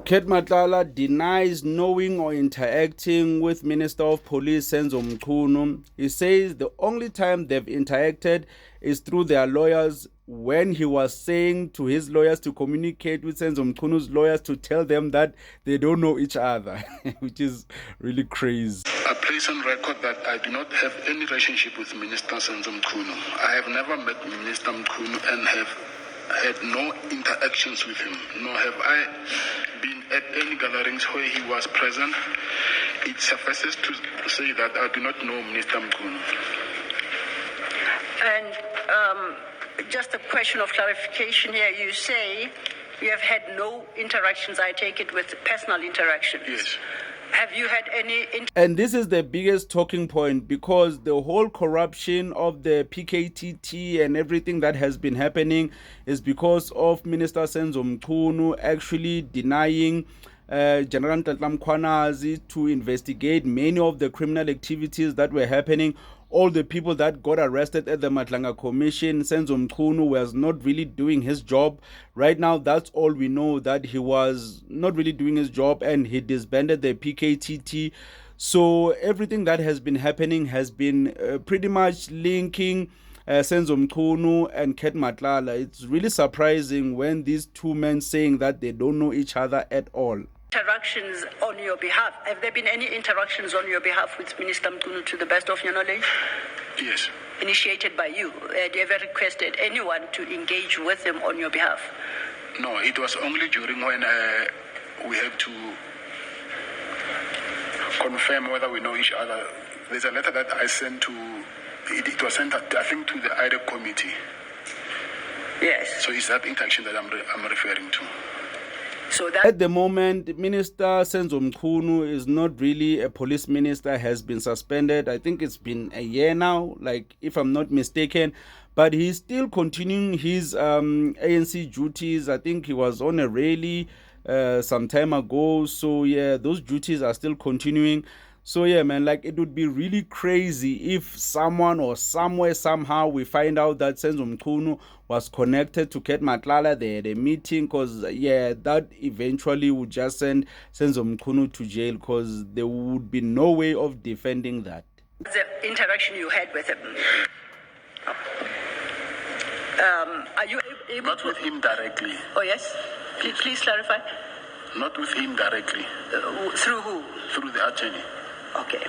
Kate Matlala denies knowing or interacting with Minister of Police Senzo Mchunu. He says the only time they've interacted is through their lawyers, when he was saying to his lawyers to communicate with Senzo Mchunu's lawyers to tell them that they don't know each other, which is really crazy. I place on record that I do not have any relationship with Minister Senzo Mchunu. I have never met Minister Mchunu and have had no interactions with him, nor have I been at any gatherings where he was present. It suffices to say that I do not know Minister Mchunu. And just a question of clarification here. You say you have had no interactions, I take it, with personal interactions. Yes. Have you had any... And this is the biggest talking point, because the whole corruption of the PKTT and everything that has been happening is because of Minister Senzo Mchunu actually denying General Nhlanhla Mkhwanazi to investigate many of the criminal activities that were happening. All the people that got arrested at the Matlanga Commission, Senzo Mchunu was not really doing his job. Right now, that's all we know, that he was not really doing his job and he disbanded the PKTT. So everything that has been happening has been pretty much linking Senzo Mchunu and Kate Matlala. It's really surprising when these two men saying that they don't know each other at all. Interactions on your behalf. Have there been any interactions on your behalf with Minister Mchunu, to the best of your knowledge? Yes. Initiated by you? Have you ever requested anyone to engage with him on your behalf? No, it was only during when we had to confirm whether we know each other. There's a letter that I sent to, it was sent, I think, to the IDEC committee. Yes. So it's that interaction that I'm referring to. So that at the moment, Minister Senzo Mchunu is not really a police minister, has been suspended. I think it's been a year now, like, if I'm not mistaken. But he's still continuing his ANC duties. I think he was on a rally some time ago. So, yeah, those duties are still continuing. So, yeah, man, like, it would be really crazy if someone or somewhere, somehow, we find out that Senzo Mchunu was connected to Kate Matlala. They had a meeting, because, yeah, that eventually would just send Senzo Mchunu to jail, because there would be no way of defending that. the interaction you had with him. Are you able Not to... with him directly. Oh, yes? Please clarify. Not with him directly. Through who? Through the attorney. Okay.